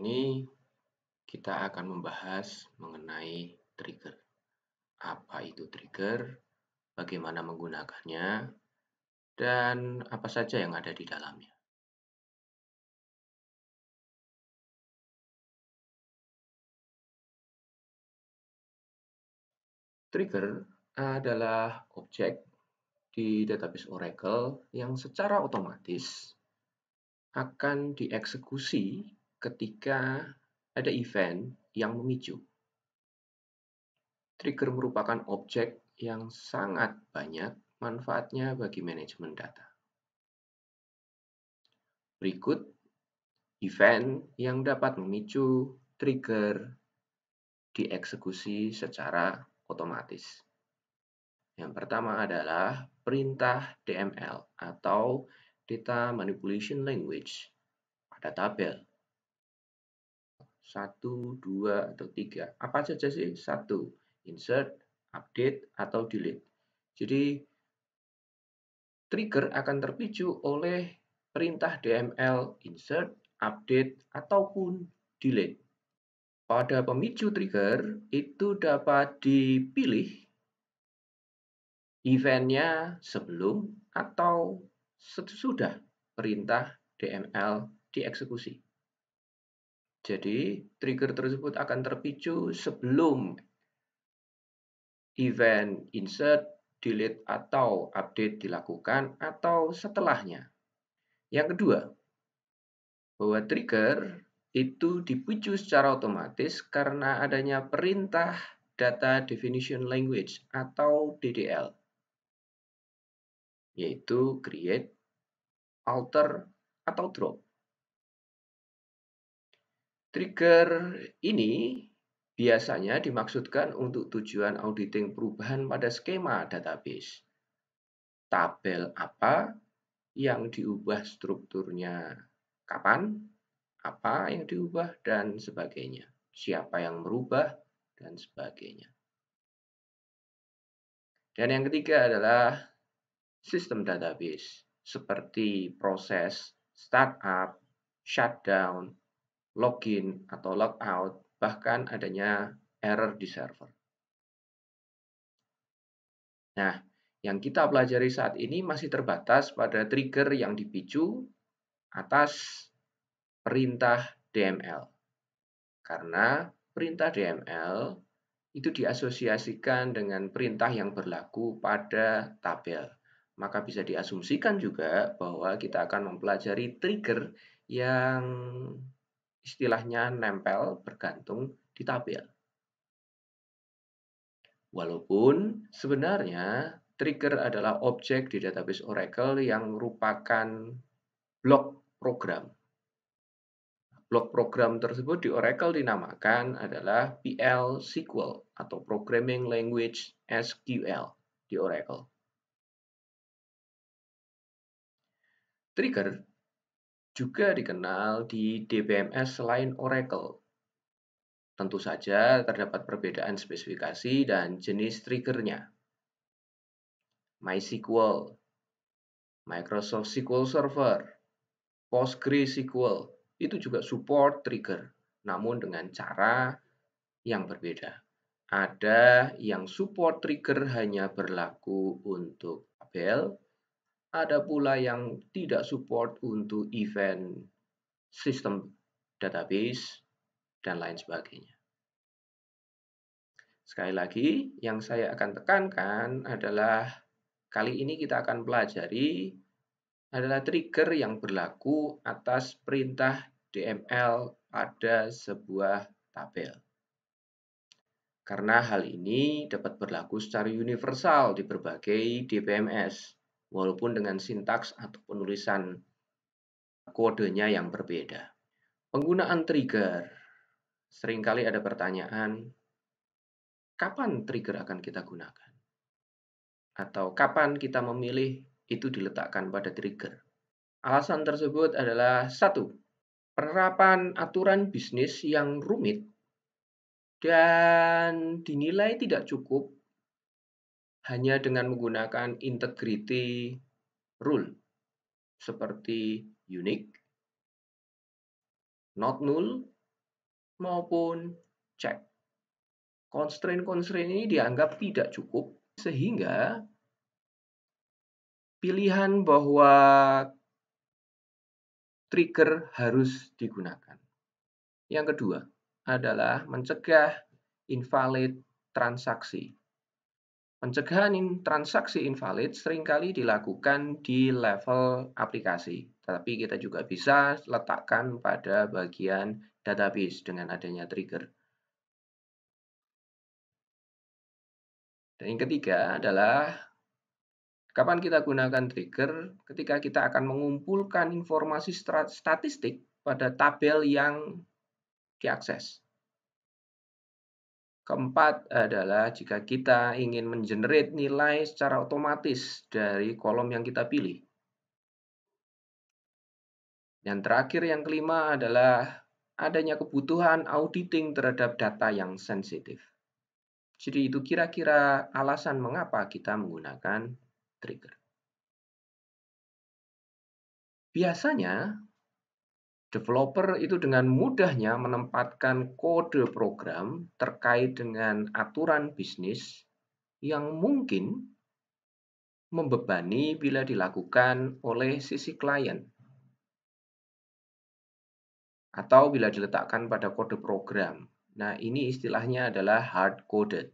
ini kita akan membahas mengenai trigger. Apa itu trigger, bagaimana menggunakannya, dan apa saja yang ada di dalamnya. Trigger adalah objek di database Oracle yang secara otomatis akan dieksekusi ketika ada event yang memicu. Trigger merupakan objek yang sangat banyak manfaatnya bagi manajemen data. Berikut event yang dapat memicu trigger dieksekusi secara otomatis. Yang pertama adalah perintah DML atau Data Manipulation Language pada tabel. 1, 2, atau 3. Apa saja sih? 1. Insert, update, atau delete. Jadi, trigger akan terpicu oleh perintah DML insert, update, ataupun delete. Pada pemicu trigger, itu dapat dipilih eventnya sebelum atau sesudah perintah DML dieksekusi. Jadi, trigger tersebut akan terpicu sebelum event insert, delete, atau update dilakukan atau setelahnya. Yang kedua, bahwa trigger itu dipicu secara otomatis karena adanya perintah Data Definition Language atau DDL, yaitu create, alter, atau drop. Trigger ini biasanya dimaksudkan untuk tujuan auditing perubahan pada skema database. Tabel apa yang diubah strukturnya, kapan, apa yang diubah, dan sebagainya. Siapa yang merubah, dan sebagainya. Dan yang ketiga adalah sistem database, seperti proses startup, shutdown, login atau logout, bahkan adanya error di server. Nah, yang kita pelajari saat ini masih terbatas pada trigger yang dipicu atas perintah DML. Karena perintah DML itu diasosiasikan dengan perintah yang berlaku pada tabel. Maka bisa diasumsikan juga bahwa kita akan mempelajari trigger yang istilahnya nempel bergantung di tabel. Walaupun sebenarnya trigger adalah objek di database Oracle yang merupakan blok program. Blok program tersebut di Oracle dinamakan adalah PL SQL atau Programming Language SQL di Oracle. Trigger juga dikenal di DBMS selain Oracle. Tentu saja terdapat perbedaan spesifikasi dan jenis triggernya. MySQL, Microsoft SQL Server, PostgreSQL itu juga support trigger, namun dengan cara yang berbeda. Ada yang support trigger hanya berlaku untuk tabel, ada pula yang tidak support untuk event sistem database, dan lain sebagainya. Sekali lagi, yang saya akan tekankan adalah kali ini kita akan pelajari adalah trigger yang berlaku atas perintah DML pada sebuah tabel. Karena hal ini dapat berlaku secara universal di berbagai DBMS, walaupun dengan sintaks atau penulisan kodenya yang berbeda. Penggunaan trigger. Seringkali ada pertanyaan, kapan trigger akan kita gunakan? Atau kapan kita memilih itu diletakkan pada trigger? Alasan tersebut adalah 1. Penerapan aturan bisnis yang rumit dan dinilai tidak cukup hanya dengan menggunakan integrity rule seperti unique, not null, maupun check. Constraint-constraint ini dianggap tidak cukup, sehingga pilihan bahwa trigger harus digunakan. Yang kedua adalah mencegah invalid transaksi. Pencegahan transaksi invalid seringkali dilakukan di level aplikasi, tetapi kita juga bisa letakkan pada bagian database dengan adanya trigger. Dan yang ketiga adalah kapan kita gunakan trigger? Ketika kita akan mengumpulkan informasi statistik pada tabel yang diakses. Keempat adalah jika kita ingin mengenerate nilai secara otomatis dari kolom yang kita pilih. Yang terakhir, yang kelima adalah adanya kebutuhan auditing terhadap data yang sensitif. Jadi itu kira-kira alasan mengapa kita menggunakan trigger. Biasanya, developer itu dengan mudahnya menempatkan kode program terkait dengan aturan bisnis yang mungkin membebani bila dilakukan oleh sisi klien atau bila diletakkan pada kode program. Nah, ini istilahnya adalah hard-coded.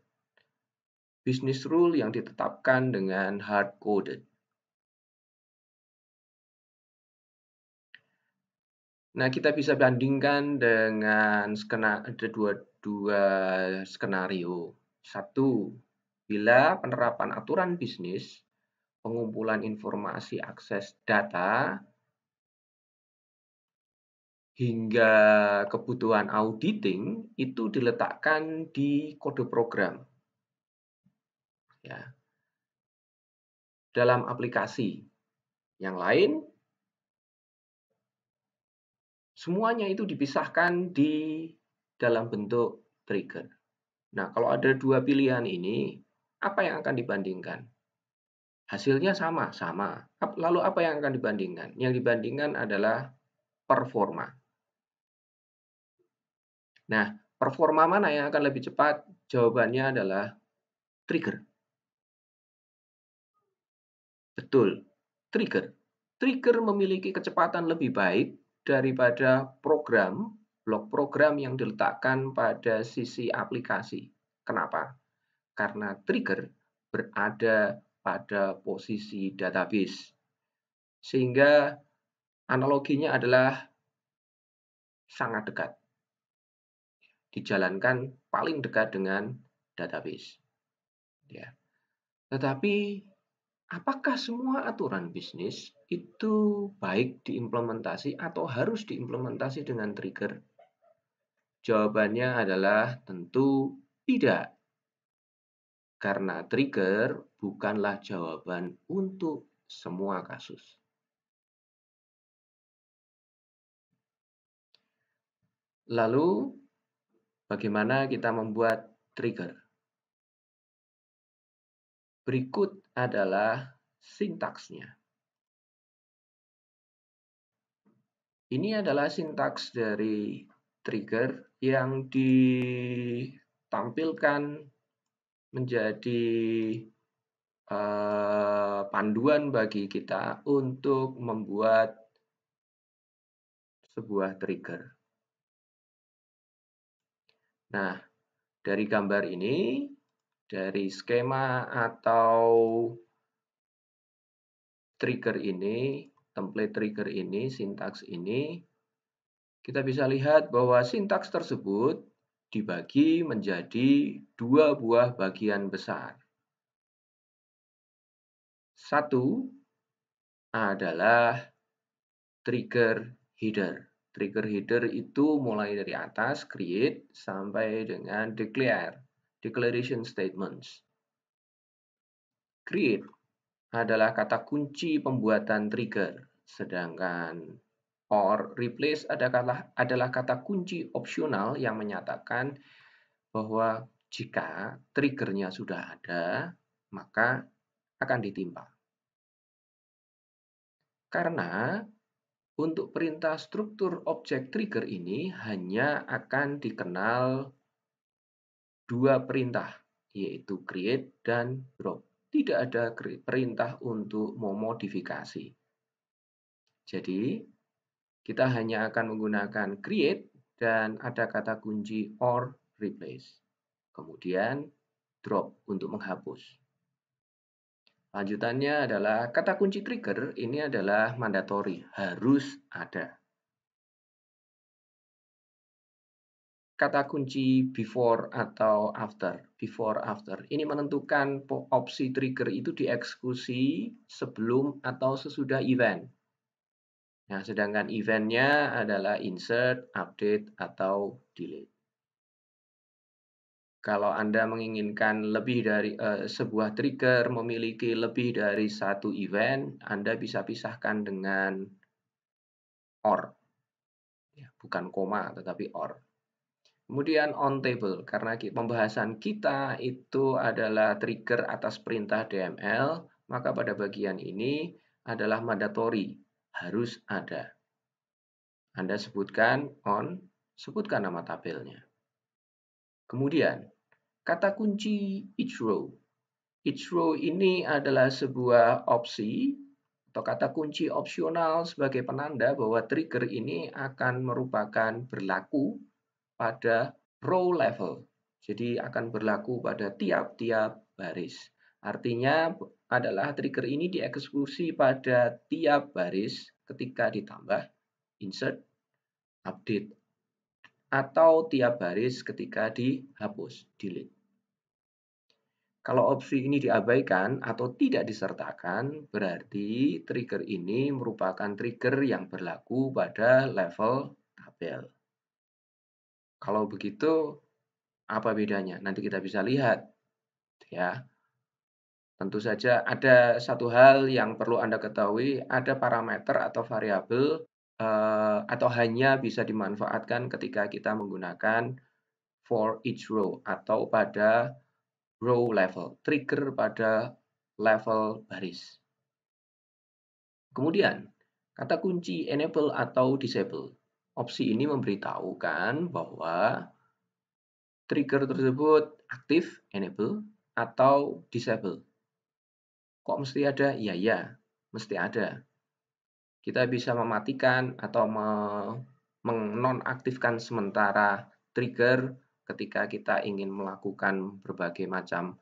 Business rule yang ditetapkan dengan hard-coded. Nah, kita bisa bandingkan dengan ada dua skenario. Satu, bila penerapan aturan bisnis, pengumpulan informasi akses data, hingga kebutuhan auditing itu diletakkan di kode program. Ya. Dalam aplikasi. Yang lain, semuanya itu dipisahkan di dalam bentuk trigger. Nah, kalau ada dua pilihan ini, apa yang akan dibandingkan? Hasilnya sama. Lalu apa yang akan dibandingkan? Yang dibandingkan adalah performa. Nah, performa mana yang akan lebih cepat? Jawabannya adalah trigger. Betul, trigger. Trigger memiliki kecepatan lebih baik daripada blok program yang diletakkan pada sisi aplikasi. Kenapa? Karena trigger berada pada posisi database. Sehingga analoginya adalah sangat dekat. Dijalankan paling dekat dengan database. Ya. Tetapi apakah semua aturan bisnis itu baik diimplementasi atau harus diimplementasi dengan trigger? Jawabannya adalah tentu tidak. Karena trigger bukanlah jawaban untuk semua kasus. Lalu, bagaimana kita membuat trigger? Berikut adalah sintaksnya. Ini adalah sintaks dari trigger yang ditampilkan menjadi panduan bagi kita untuk membuat sebuah trigger. Nah, dari gambar ini, dari skema atau trigger ini, template trigger ini, sintaks ini, kita bisa lihat bahwa sintaks tersebut dibagi menjadi dua buah bagian besar. Satu adalah trigger header. Trigger header itu mulai dari atas, create, sampai dengan declare, declaration statements. Create adalah kata kunci pembuatan trigger, sedangkan or replace adalah kata kunci opsional yang menyatakan bahwa jika triggernya sudah ada, maka akan ditimpa. Karena Untuk perintah struktur objek trigger ini hanya akan dikenal dua perintah, yaitu create dan drop. Tidak ada perintah untuk memodifikasi. Jadi, kita hanya akan menggunakan create dan ada kata kunci or replace. Kemudian drop untuk menghapus. Lanjutannya adalah kata kunci trigger ini adalah mandatory, harus ada. Kata kunci before atau after. Before, after. Ini menentukan opsi trigger itu dieksekusi sebelum atau sesudah event. Nah, sedangkan eventnya adalah insert, update, atau delete. Kalau Anda menginginkan lebih dari sebuah trigger memiliki lebih dari satu event, Anda bisa pisahkan dengan OR. Ya, bukan koma, tetapi OR. Kemudian on table, karena pembahasan kita itu adalah trigger atas perintah DML, maka pada bagian ini adalah mandatory, harus ada. Anda sebutkan on, sebutkan nama tabelnya. Kemudian, kata kunci each row. Each row ini adalah sebuah opsi atau kata kunci opsional sebagai penanda bahwa trigger ini akan merupakan berlaku pada row level. Jadi akan berlaku pada tiap-tiap baris. Artinya adalah trigger ini dieksekusi pada tiap baris ketika ditambah, insert, update, atau tiap baris ketika dihapus, delete. Kalau opsi ini diabaikan atau tidak disertakan, berarti trigger ini merupakan trigger yang berlaku pada level tabel. Kalau begitu, apa bedanya? Nanti kita bisa lihat, ya. Tentu saja ada satu hal yang perlu Anda ketahui, ada parameter atau variabel atau hanya bisa dimanfaatkan ketika kita menggunakan for each row atau pada row level, trigger pada level baris. Kemudian, kata kunci enable atau disable. Opsi ini memberitahukan bahwa trigger tersebut aktif, enable, atau disable. Kok mesti ada? Ya, mesti ada. Kita bisa mematikan atau menonaktifkan sementara trigger ketika kita ingin melakukan berbagai macam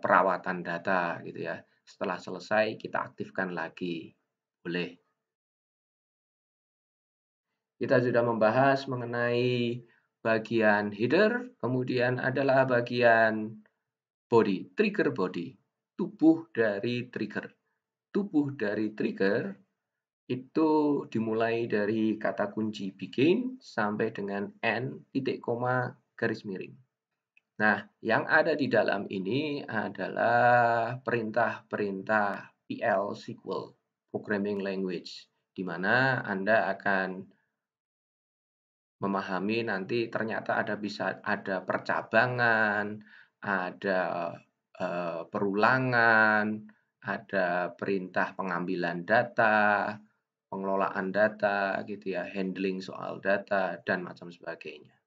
perawatan data gitu ya. Setelah selesai kita aktifkan lagi. Boleh. Kita sudah membahas mengenai bagian header, kemudian adalah bagian body, trigger body, tubuh dari trigger. Tubuh dari trigger itu dimulai dari kata kunci begin sampai dengan end, titik koma, garis miring. Nah, yang ada di dalam ini adalah perintah-perintah PL SQL, Programming Language, di mana Anda akan memahami nanti ternyata bisa ada percabangan, ada perulangan, ada perintah pengambilan data, pengelolaan data gitu ya, handling soal data dan macam sebagainya.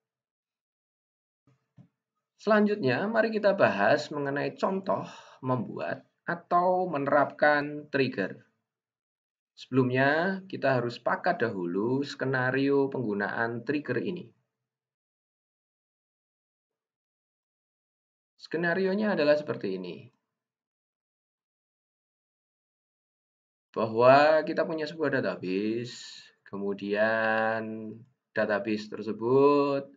Selanjutnya, mari kita bahas mengenai contoh membuat atau menerapkan trigger. Sebelumnya, kita harus sepakat dahulu skenario penggunaan trigger ini. Skenarionya adalah seperti ini. Bahwa kita punya sebuah database, kemudian database tersebut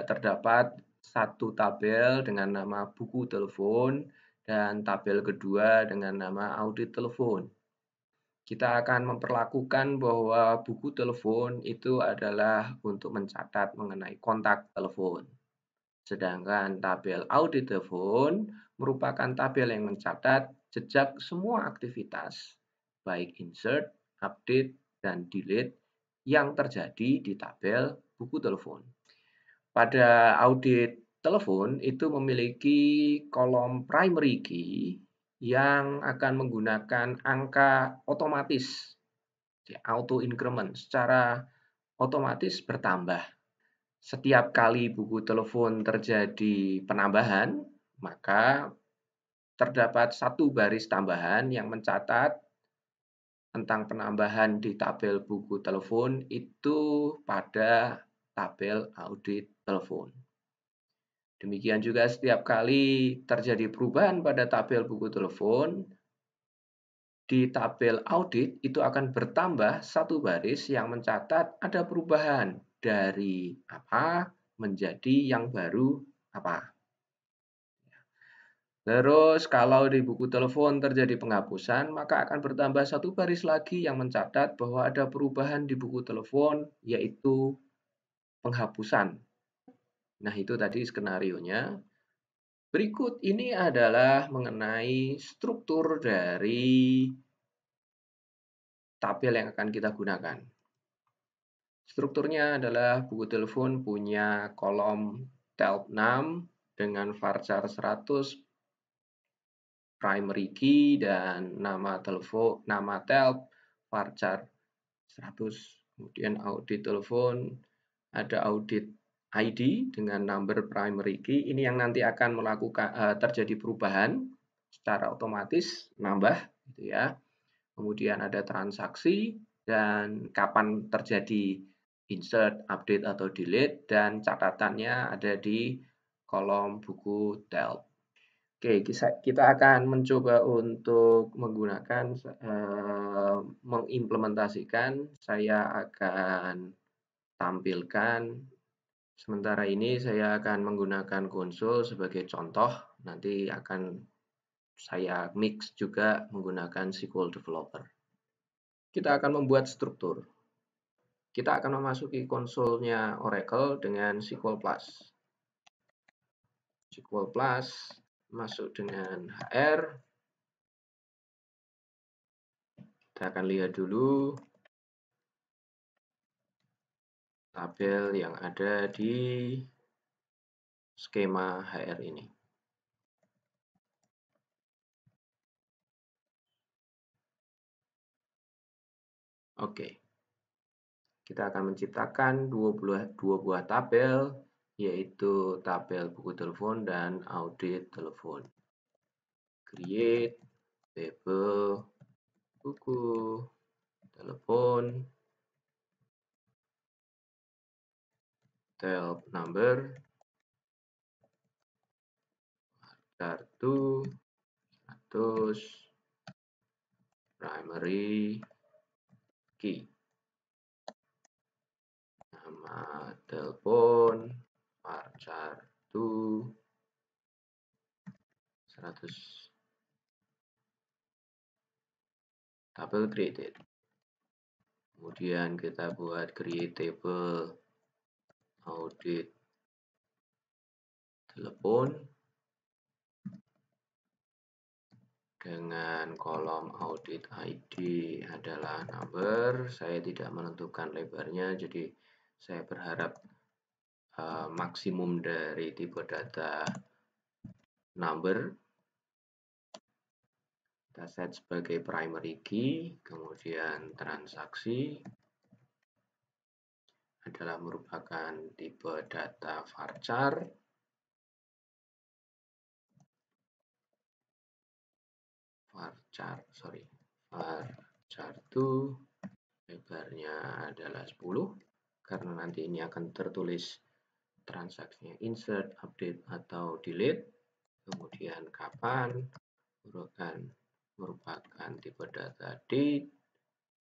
terdapat satu tabel dengan nama buku telepon dan tabel kedua dengan nama audit telepon. Kita akan memperlakukan bahwa buku telepon itu adalah untuk mencatat mengenai kontak telepon. Sedangkan tabel audit telepon merupakan tabel yang mencatat jejak semua aktivitas, baik insert, update, dan delete yang terjadi di tabel buku telepon. Pada audit telepon itu memiliki kolom primary key yang akan menggunakan angka otomatis auto increment, secara otomatis bertambah. Setiap kali buku telepon terjadi penambahan, maka terdapat satu baris tambahan yang mencatat tentang penambahan di tabel buku telepon itu pada tabel audit telepon. Demikian juga setiap kali terjadi perubahan pada tabel buku telepon, di tabel audit itu akan bertambah satu baris yang mencatat ada perubahan dari apa menjadi yang baru apa. Terus kalau di buku telepon terjadi penghapusan, maka akan bertambah satu baris lagi yang mencatat bahwa ada perubahan di buku telepon, yaitu penghapusan. Nah, itu tadi skenarionya. Berikut ini adalah mengenai struktur dari tabel yang akan kita gunakan. Strukturnya adalah buku telepon punya kolom tab 6 dengan varchar 100, primary key, dan nama telepon, nama tab, varchar 100. Kemudian audit telepon, ada audit ID dengan number primary key. Ini yang nanti akan melakukan terjadi perubahan secara otomatis, nambah gitu ya. Kemudian ada transaksi dan kapan terjadi insert, update, atau delete, dan catatannya ada di kolom buku tab. Oke, kita akan mencoba untuk menggunakan, mengimplementasikan. Saya akan tampilkan. Sementara ini saya akan menggunakan konsol sebagai contoh. Nanti akan saya mix juga menggunakan SQL Developer. Kita akan membuat struktur. Kita akan memasuki konsolnya Oracle dengan SQL Plus. SQL Plus masuk dengan HR. Kita akan lihat dulu tabel yang ada di skema HR ini. Oke. Kita akan menciptakan dua buah tabel, yaitu tabel buku telepon dan audit telepon. Create table buku telepon, tab number, kartu 100, primary key, nama telepon, varchar 100, tabel created. Kemudian kita buat create table audit telepon dengan kolom audit ID adalah number. Saya tidak menentukan lebarnya, jadi saya berharap maksimum dari tipe data number. Kita set sebagai primary key, kemudian transaksi adalah merupakan tipe data varchar. Varchar 2, lebarnya adalah 10, karena nanti ini akan tertulis transaksinya insert, update, atau delete. Kemudian kapan merupakan tipe data date.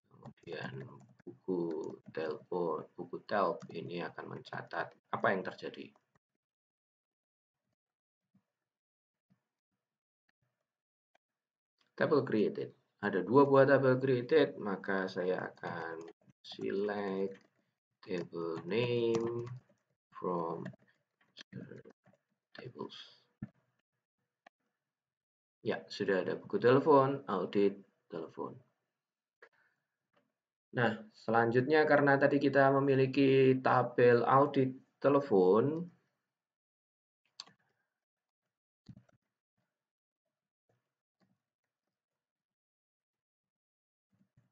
Kemudian buku tab ini akan mencatat apa yang terjadi. Table created. Ada dua buah tabel created, maka saya akan select table name from tables. Ya, sudah ada buku telepon, audit telepon. Nah, selanjutnya karena tadi kita memiliki tabel audit telepon,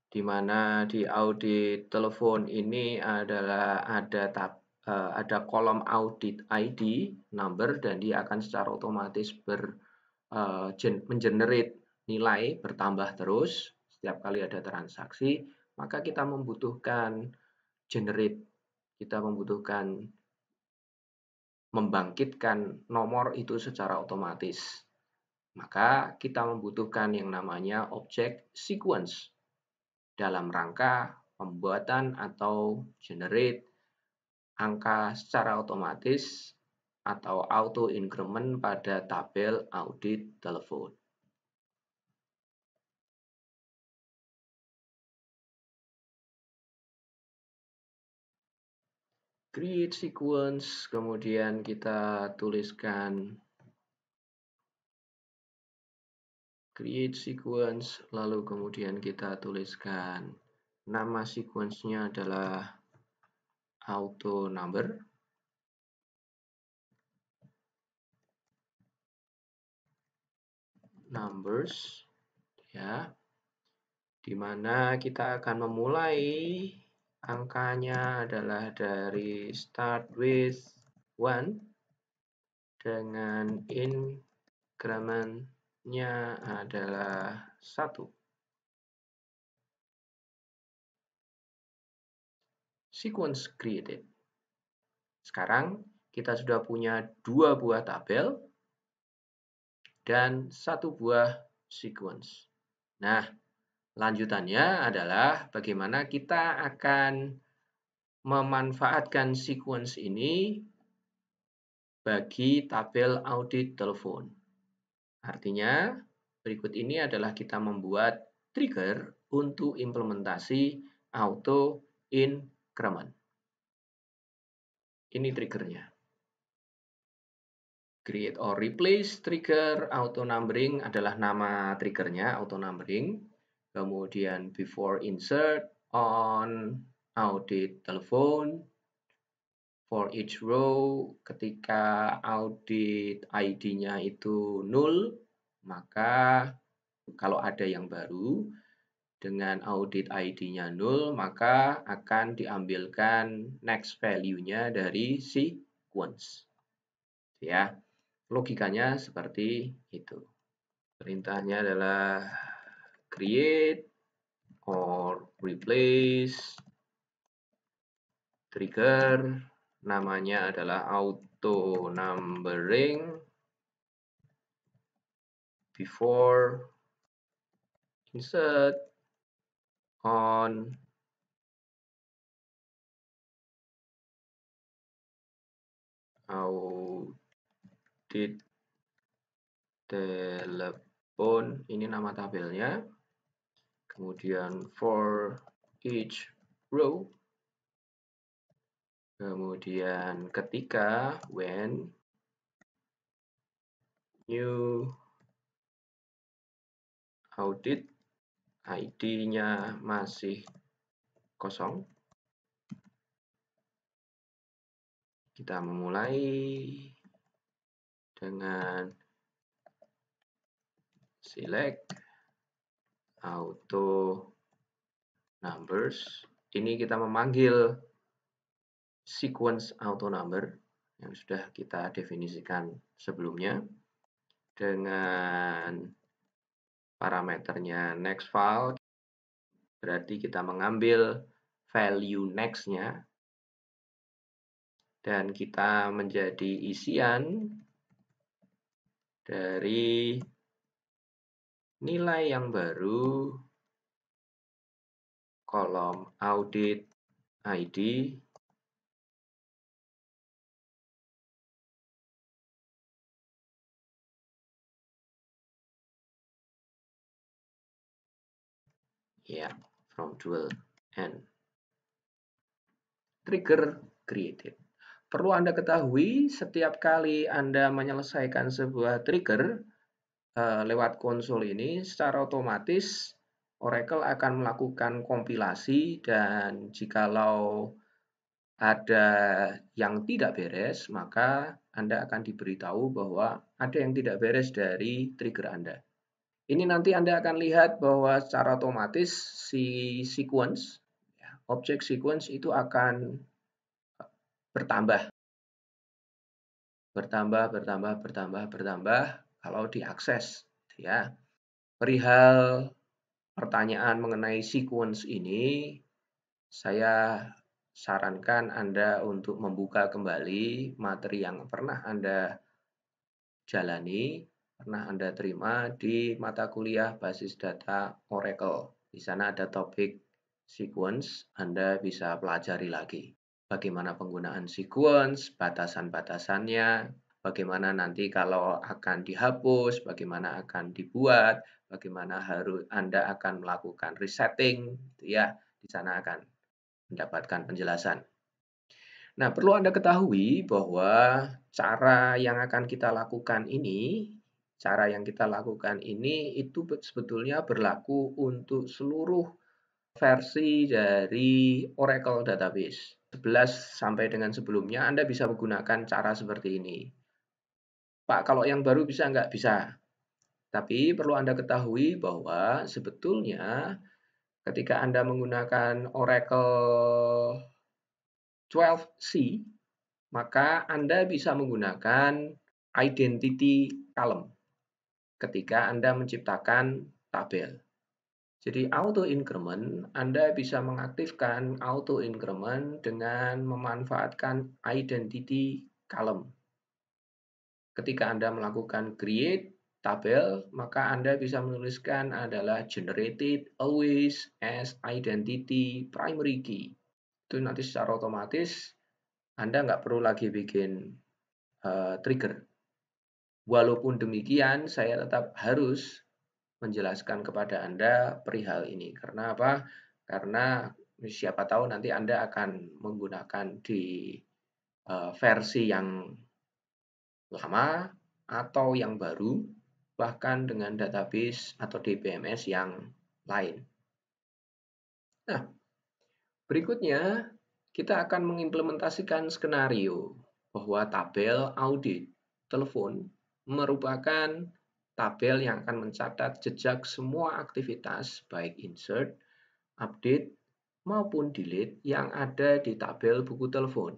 di mana di audit telepon ini adalah ada kolom audit ID number, dan dia akan secara otomatis mengenerate nilai bertambah terus setiap kali ada transaksi. Maka kita membutuhkan membangkitkan nomor itu secara otomatis. Maka kita membutuhkan yang namanya objek sequence dalam rangka pembuatan atau generate angka secara otomatis atau auto increment pada tabel audit telepon. Create sequence, kemudian kita tuliskan create sequence, lalu kemudian kita tuliskan nama sequence-nya adalah auto number. Numbers, ya, di mana kita akan memulai angkanya adalah dari start with 1 dengan increment-nya adalah 1. Sequence created. Sekarang kita sudah punya 2 buah tabel dan 1 buah sequence. Nah, lanjutannya adalah bagaimana kita akan memanfaatkan sequence ini bagi tabel audit telepon. Artinya, berikut ini adalah kita membuat trigger untuk implementasi auto increment. Ini triggernya. Create or replace trigger auto numbering adalah nama triggernya, auto numbering. Kemudian before insert on audit telepon. For each row, ketika audit ID-nya itu 0, maka kalau ada yang baru dengan audit ID-nya 0, maka akan diambilkan next value-nya dari sequence. Ya, logikanya seperti itu. Perintahnya adalah create or replace trigger, namanya adalah auto numbering before insert on audit telepon, ini nama tabelnya. Kemudian for each row, kemudian ketika when new audit ID-nya masih kosong, kita memulai dengan select auto numbers. Ini kita memanggil sequence auto number yang sudah kita definisikan sebelumnya dengan parameternya next file. Berarti kita mengambil value next-nya dan kita menjadi isian dari nilai yang baru kolom audit ID ya, from dual and trigger created. Perlu Anda ketahui, setiap kali Anda menyelesaikan sebuah trigger lewat konsol ini, secara otomatis Oracle akan melakukan kompilasi, dan jikalau ada yang tidak beres, maka Anda akan diberitahu bahwa ada yang tidak beres dari trigger Anda. Ini nanti Anda akan lihat bahwa secara otomatis si sequence, ya, objek sequence itu akan bertambah, bertambah kalau diakses, ya. Perihal pertanyaan mengenai sequence ini, saya sarankan Anda untuk membuka kembali materi yang pernah Anda jalani, pernah Anda terima di mata kuliah basis data Oracle. Di sana ada topik sequence, Anda bisa pelajari lagi. Bagaimana penggunaan sequence, batasan-batasannya, bagaimana nanti kalau akan dihapus, bagaimana akan dibuat, bagaimana Anda akan melakukan resetting, gitu ya. Di sana akan mendapatkan penjelasan. Nah, perlu Anda ketahui bahwa cara yang akan kita lakukan ini, itu sebetulnya berlaku untuk seluruh versi dari Oracle Database. 11 sampai dengan sebelumnya Anda bisa menggunakan cara seperti ini. Pak, kalau yang baru bisa nggak? Bisa. Tapi perlu Anda ketahui bahwa sebetulnya ketika Anda menggunakan Oracle 12c, maka Anda bisa menggunakan identity column ketika Anda menciptakan tabel. Jadi auto increment, Anda bisa mengaktifkan auto increment dengan memanfaatkan identity column. Ketika Anda melakukan create tabel, maka Anda bisa menuliskan adalah generated always as identity primary key. Itu nanti secara otomatis Anda nggak perlu lagi bikin trigger. Walaupun demikian, saya tetap harus menjelaskan kepada Anda perihal ini. Karena apa? Karena siapa tahu nanti Anda akan menggunakan di versi yang lama atau yang baru, bahkan dengan database atau DBMS yang lain. Nah, berikutnya kita akan mengimplementasikan skenario bahwa tabel audit telepon merupakan tabel yang akan mencatat jejak semua aktivitas baik insert, update, maupun delete yang ada di tabel buku telepon.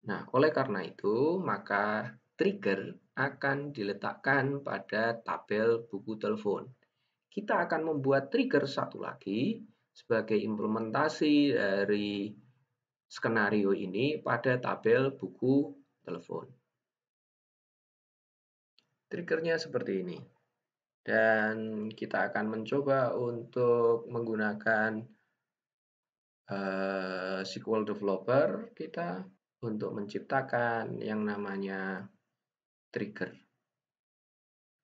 Nah, oleh karena itu, maka trigger akan diletakkan pada tabel buku telepon. Kita akan membuat trigger satu lagi sebagai implementasi dari skenario ini pada tabel buku telepon. Triggernya seperti ini. Dan kita akan mencoba untuk menggunakan SQL Developer kita untuk menciptakan yang namanya trigger.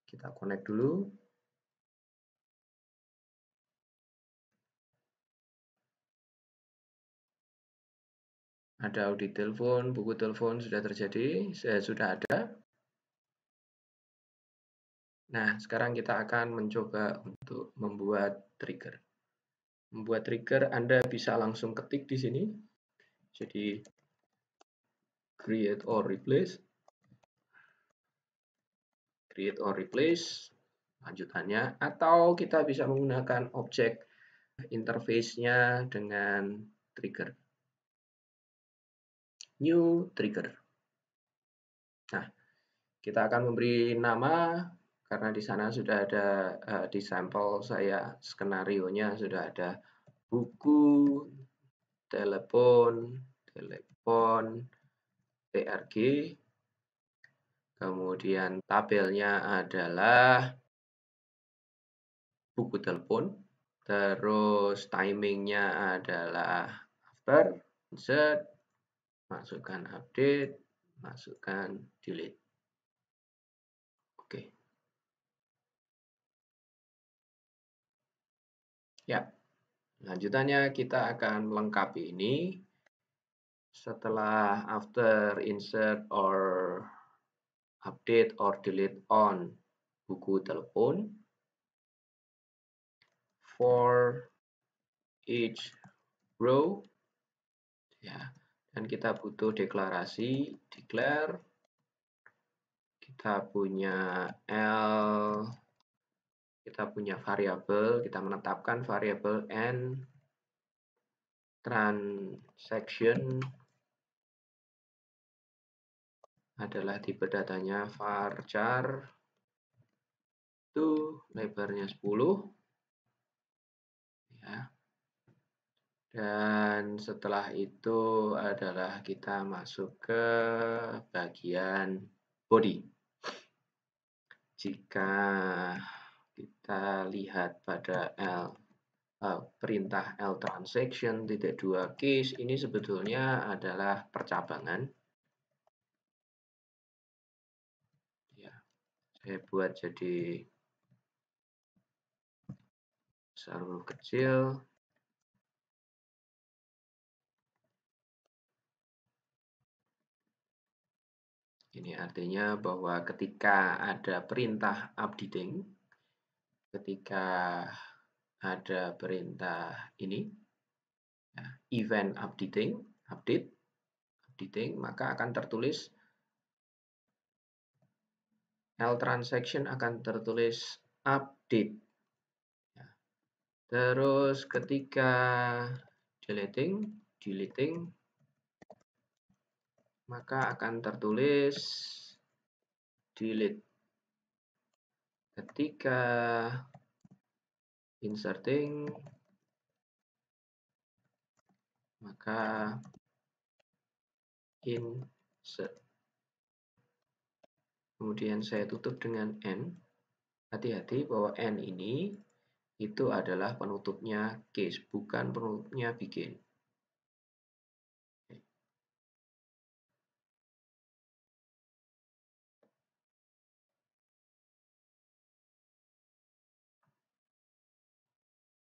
Kita connect dulu. Ada audit telepon, buku telepon sudah terjadi, sudah ada. Nah, sekarang kita akan mencoba untuk membuat trigger. Membuat trigger Anda bisa langsung ketik di sini. Jadi create or replace. Create or replace lanjutannya, atau kita bisa menggunakan objek interface-nya dengan trigger. New trigger. Nah, kita akan memberi nama karena di sana sudah ada di sampel saya skenario-nya sudah ada buku telepon TRG, kemudian tabelnya adalah buku telepon, terus timingnya adalah after, insert, masukkan update, masukkan delete. Oke. Ya, lanjutannya kita akan melengkapi ini. Setelah after, insert, or update or delete on buku telepon, for each row, ya, dan kita butuh deklarasi, declare, kita punya L kita punya variabel, kita menetapkan variabel n transaction adalah tipe datanya varchar itu lebarnya 10 ya. Dan setelah itu adalah kita masuk ke bagian body. Jika kita lihat pada perintah L transaction -2 case, ini sebetulnya adalah percabangan. Ya, saya buat jadi besar huruf kecil. Ini artinya bahwa ketika ada perintah updating, ketika ada perintah ini, ya, event updating, maka akan tertulis L transaction akan tertulis update. Ya. Terus ketika deleting, maka akan tertulis delete. Ketika inserting, maka insert. Kemudian saya tutup dengan N. Hati-hati bahwa N ini itu adalah penutupnya case, bukan penutupnya begin.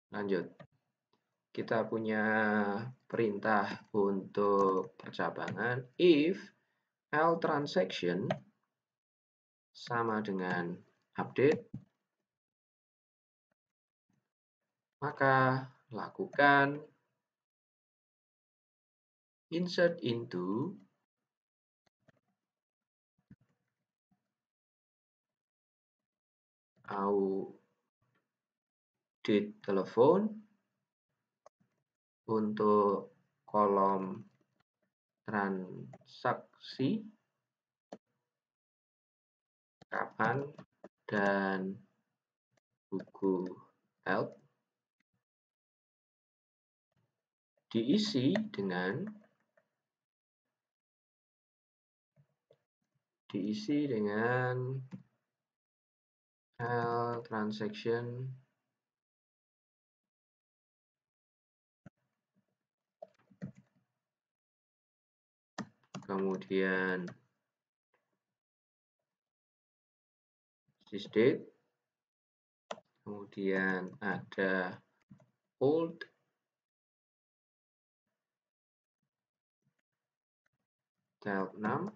Lanjut. Kita punya perintah untuk percabangan if L transaction sama dengan update, maka lakukan insert into audit telepon untuk kolom transaksi kapan dan buku help diisi dengan L transaction kemudian sysdate, kemudian ada old tab 6,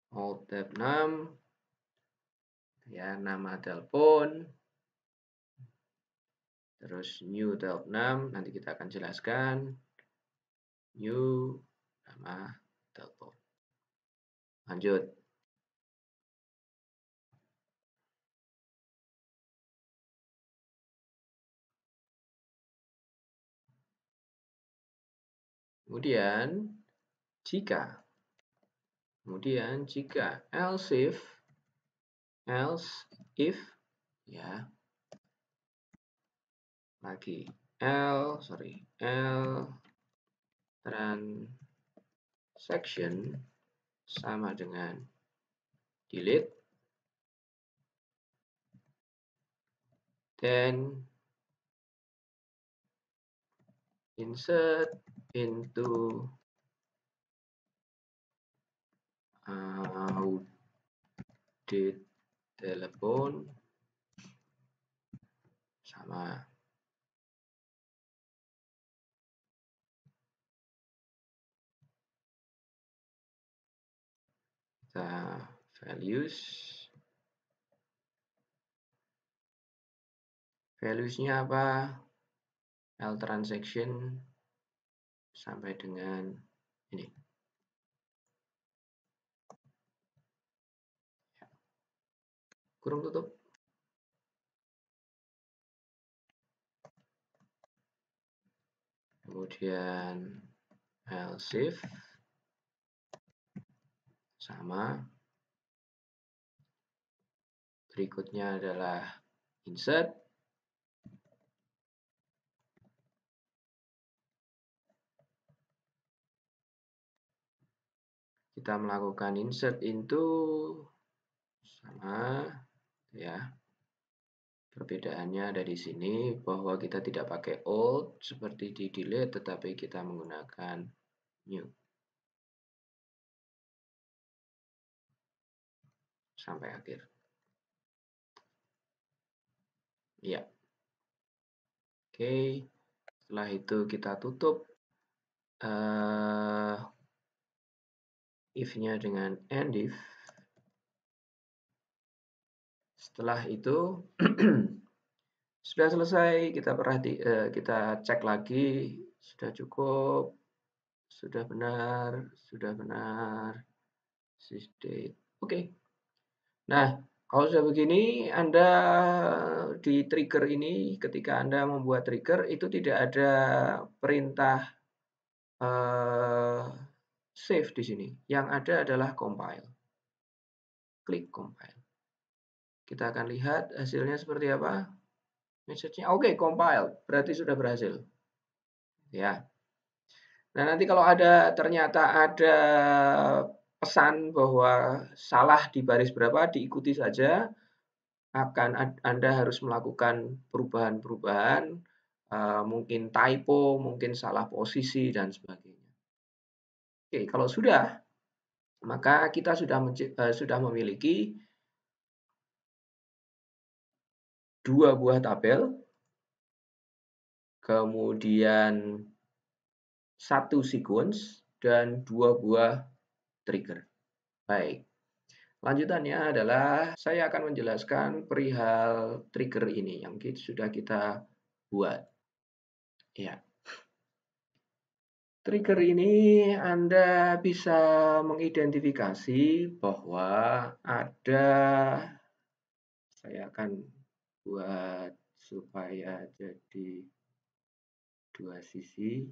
old tab 6 ya, nama telepon, terus new tab 6, nanti kita akan jelaskan new nama telepon. Lanjut. Kemudian jika else if ya, lagi L transaction sama dengan delete, then insert into audit telepon sama kita valuesnya apa? L transaction sampai dengan ini. Kurung tutup. Kemudian else if sama. Berikutnya adalah insert. Kita melakukan insert into sama ya. Perbedaannya ada di sini bahwa kita tidak pakai old seperti di delete, tetapi kita menggunakan new. Sampai akhir. Ya. Oke. Setelah itu kita tutup if-nya dengan end if. Setelah itu sudah selesai, kita cek lagi, sudah cukup, sudah benar, sysdate. Oke. Nah, kalau sudah begini, Anda di trigger ini, ketika Anda membuat trigger, itu tidak ada perintah save di sini. Yang ada adalah compile. Klik compile. Kita akan lihat hasilnya seperti apa. Message-nya, oke, compile. Berarti sudah berhasil. Ya. Nah, nanti kalau ternyata ada pesan bahwa salah di baris berapa, diikuti saja. Anda harus melakukan perubahan-perubahan, mungkin typo, mungkin salah posisi, dan sebagainya. Oke, kalau sudah, maka kita sudah memiliki 2 buah tabel, kemudian 1 sequence, dan 2 buah trigger. Baik. Lanjutannya adalah saya akan menjelaskan perihal trigger ini yang sudah kita buat. Ya. Trigger ini Anda bisa mengidentifikasi bahwa saya akan buat supaya jadi 2 sisi.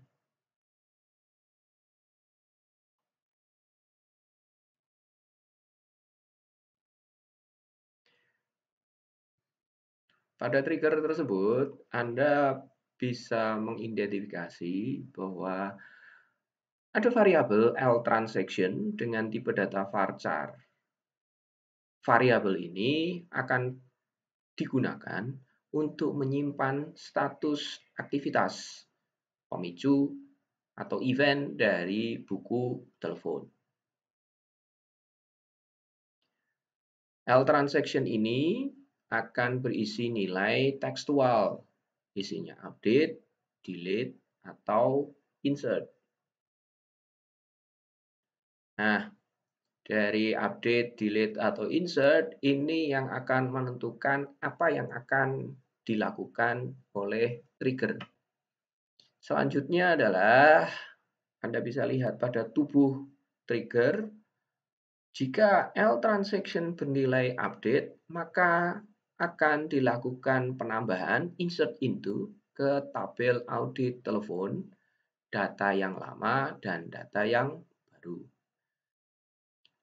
Pada trigger tersebut, Anda bisa mengidentifikasi bahwa ada variabel L transaction dengan tipe data varchar. Variabel ini akan digunakan untuk menyimpan status aktivitas pemicu atau event dari buku telepon. L transaction ini akan berisi nilai tekstual, isinya update, delete, atau insert. Nah, dari update, delete, atau insert, ini yang akan menentukan apa yang akan dilakukan oleh trigger. Selanjutnya adalah Anda bisa lihat pada tubuh trigger. Jika L transaction bernilai update, maka akan dilakukan penambahan insert into ke tabel audit telepon, data yang lama dan data yang baru.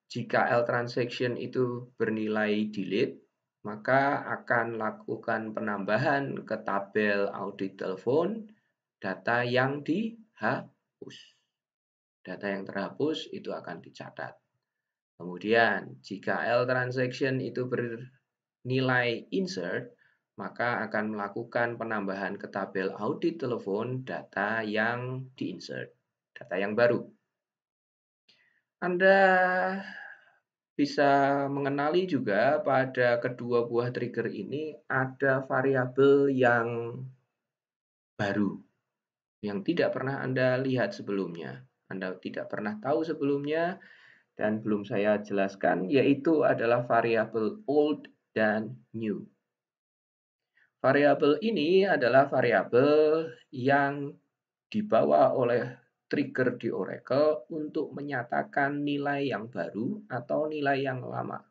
Jika L transaction itu bernilai delete, maka akan lakukan penambahan ke tabel audit telepon, data yang dihapus. Data yang terhapus itu akan dicatat. Kemudian, jika L transaction itu bernilai insert, maka akan melakukan penambahan ke tabel audit telepon data yang diinsert, data yang baru. Anda bisa mengenali juga pada kedua buah trigger ini ada variabel yang baru, yang tidak pernah Anda lihat sebelumnya. Anda tidak pernah tahu sebelumnya, dan belum saya jelaskan, yaitu adalah variabel old dan new. Variabel ini adalah variabel yang dibawa oleh trigger di Oracle untuk menyatakan nilai yang baru atau nilai yang lama.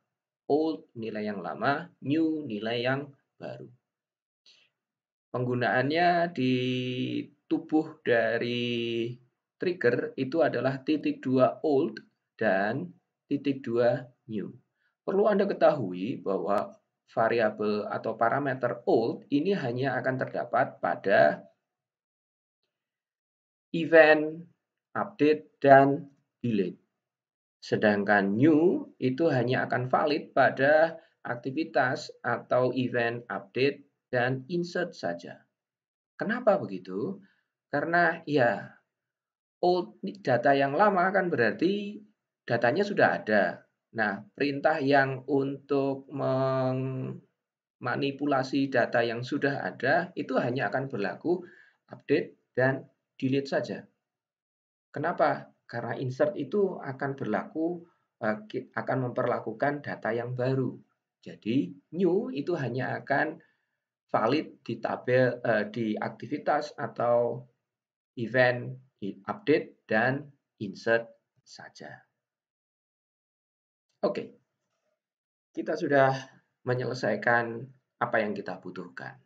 Old, nilai yang lama, new, nilai yang baru. Penggunaannya di tubuh dari trigger itu adalah titik 2 old dan titik 2 new. Perlu Anda ketahui bahwa variabel atau parameter old ini hanya akan terdapat pada event, update, dan delete. Sedangkan new itu hanya akan valid pada aktivitas atau event, update, dan insert saja. Kenapa begitu? Karena ya old data yang lama kan berarti datanya sudah ada. Nah, perintah yang untuk memanipulasi data yang sudah ada itu hanya akan berlaku update dan delete saja. Kenapa? Karena insert itu akan akan memperlakukan data yang baru. Jadi new itu hanya akan valid di tabel di aktivitas atau event, update, dan insert saja. Oke, kita sudah menyelesaikan apa yang kita butuhkan.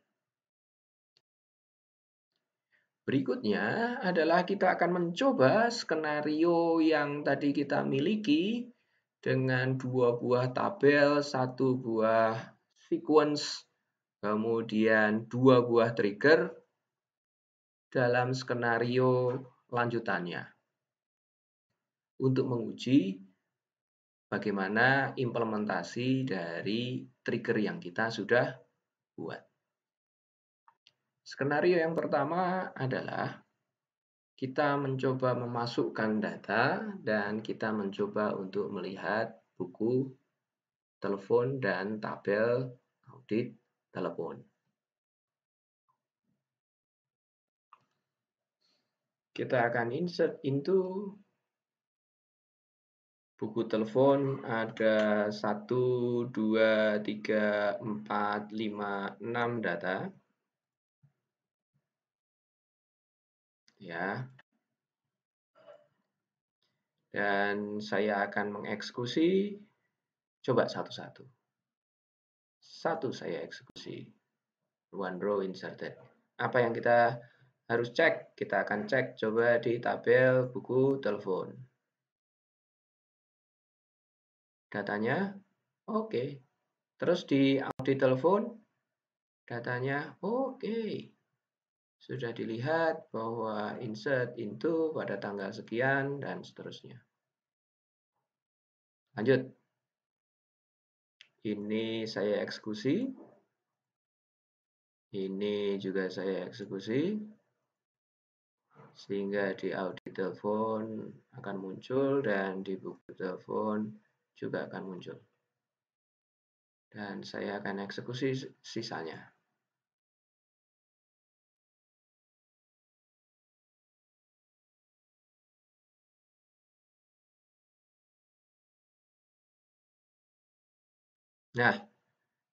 Berikutnya adalah kita akan mencoba skenario yang tadi kita miliki dengan 2 buah tabel, 1 buah sequence, kemudian 2 buah trigger dalam skenario lanjutannya untuk menguji bagaimana implementasi dari trigger yang kita sudah buat. Skenario yang pertama adalah kita mencoba memasukkan data dan kita mencoba untuk melihat buku telepon dan tabel audit telepon. Kita akan insert into buku telepon ada 1, 2, 3, 4, 5, 6 data. Ya. Dan saya akan mengeksekusi, coba satu-satu. Satu saya eksekusi. One row inserted. Apa yang kita harus cek? Kita akan cek coba di tabel buku telepon. Datanya oke. Terus di audit telepon, datanya oke. Sudah dilihat bahwa insert into pada tanggal sekian dan seterusnya. Lanjut. Ini saya eksekusi. Ini juga saya eksekusi. Sehingga di audit telepon akan muncul dan di buku telepon juga akan muncul. Dan saya akan eksekusi sisanya. Nah,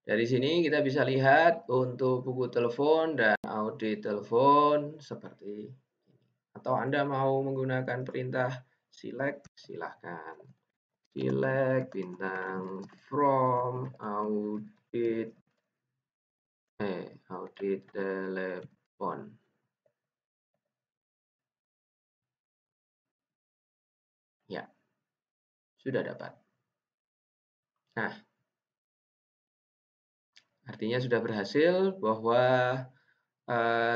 dari sini kita bisa lihat untuk buku telepon dan audit telepon seperti ini. Atau Anda mau menggunakan perintah select, silahkan. Select bintang from audit telepon. Ya, sudah dapat. Nah, artinya sudah berhasil bahwa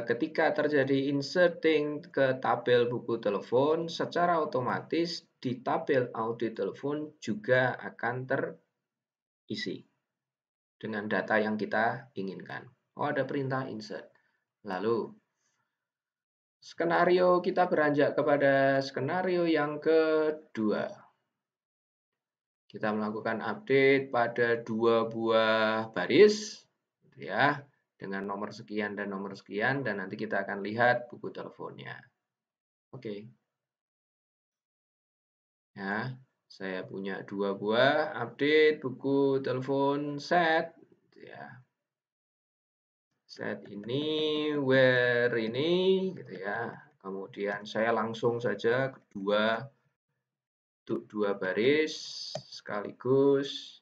ketika terjadi inserting ke tabel buku telepon, secara otomatis di tabel audit telepon juga akan terisi dengan data yang kita inginkan. Oh, ada perintah insert. Lalu, skenario kita beranjak kepada skenario yang kedua. Kita melakukan update pada 2 buah baris, ya, dengan nomor sekian dan nomor sekian, dan nanti kita akan lihat buku teleponnya. Oke. Ya, saya punya 2 buah update buku telepon set, ya. Set ini, where ini, gitu ya. Kemudian saya langsung saja untuk dua baris sekaligus.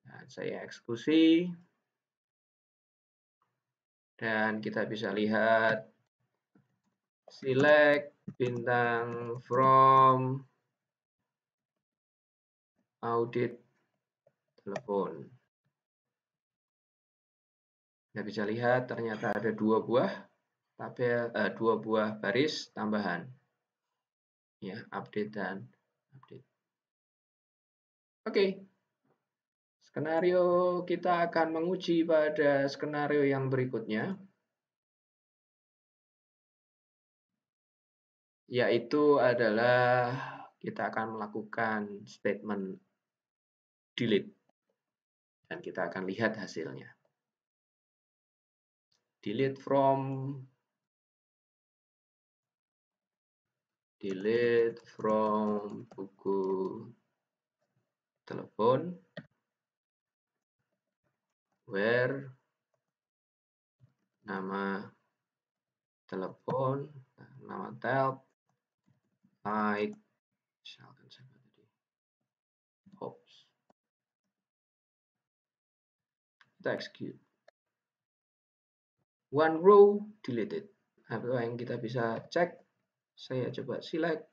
Nah, saya eksekusi. Dan kita bisa lihat select bintang from audit telepon. Kita bisa lihat ternyata ada dua buah baris tambahan. Ya, update dan update. Oke. Skenario kita akan menguji pada skenario yang berikutnya. Yaitu adalah kita akan melakukan statement delete. Dan kita akan lihat hasilnya. Delete from buku telepon where nama telepon, nama tel like misalkan siapa tadi, Hops. Kita execute. One row deleted. Apa yang kita bisa cek? Saya coba select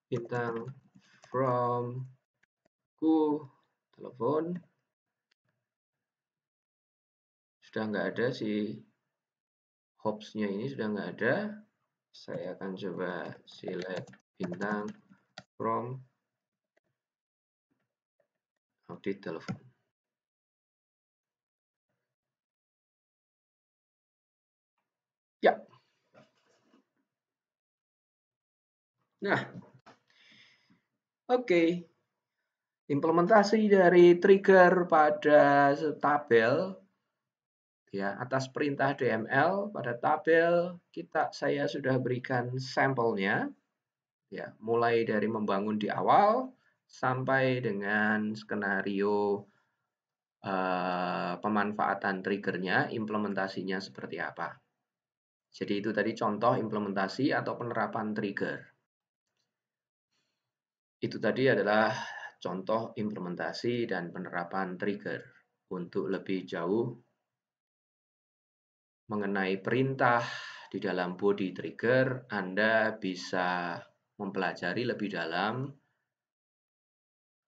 bintang from buku telepon. Sudah nggak ada si Hops-nya ini, sudah nggak ada. Saya akan coba select bintang from audit telepon. Ya. Nah, oke. Implementasi dari trigger pada tabel ya atas perintah DML pada tabel saya sudah berikan sampelnya ya, mulai dari membangun di awal sampai dengan skenario pemanfaatan triggernya, implementasinya seperti apa. Jadi itu tadi contoh implementasi atau penerapan trigger. Itu tadi adalah contoh implementasi dan penerapan trigger. Untuk lebih jauh mengenai perintah di dalam body trigger, Anda bisa mempelajari lebih dalam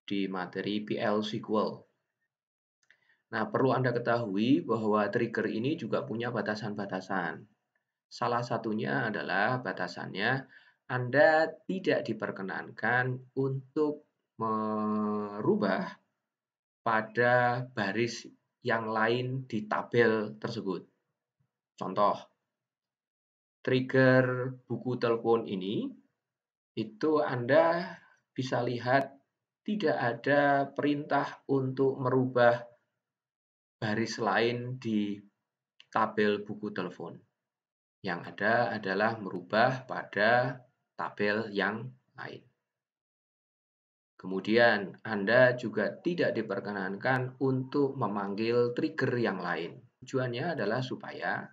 di materi PL SQL. Nah, perlu Anda ketahui bahwa trigger ini juga punya batasan-batasan. Salah satunya adalah batasannya Anda tidak diperkenankan untuk merubah pada baris yang lain di tabel tersebut. Contoh, trigger buku telepon ini, itu Anda bisa lihat tidak ada perintah untuk merubah baris lain di tabel buku telepon. Yang ada adalah merubah pada tabel yang lain. Kemudian, Anda juga tidak diperkenankan untuk memanggil trigger yang lain. Tujuannya adalah supaya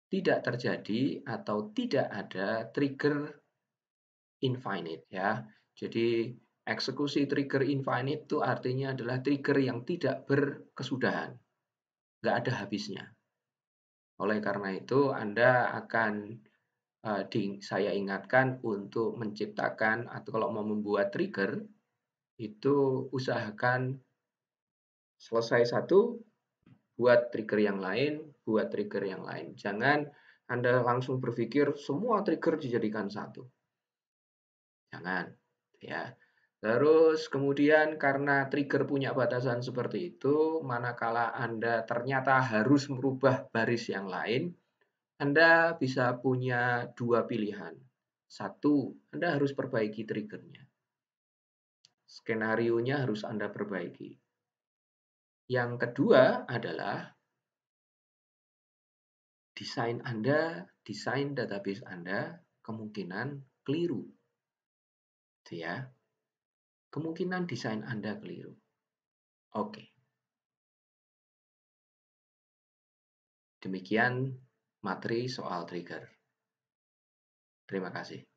tidak terjadi atau tidak ada trigger infinite ya. Jadi eksekusi trigger infinite itu artinya adalah trigger yang tidak berkesudahan. Nggak ada habisnya. Oleh karena itu, Anda akan saya ingatkan untuk menciptakan atau kalau mau membuat trigger itu usahakan selesai satu, buat trigger yang lain, buat trigger yang lain. Jangan Anda langsung berpikir semua trigger dijadikan satu. Jangan, ya. Terus kemudian karena trigger punya batasan seperti itu, manakala Anda ternyata harus merubah baris yang lain, Anda bisa punya dua pilihan. Satu, Anda harus perbaiki triggernya. Skenarionya harus Anda perbaiki. Yang kedua adalah desain database Anda kemungkinan keliru. Itu ya. Kemungkinan desain Anda keliru. Oke. Demikian materi soal trigger. Terima kasih.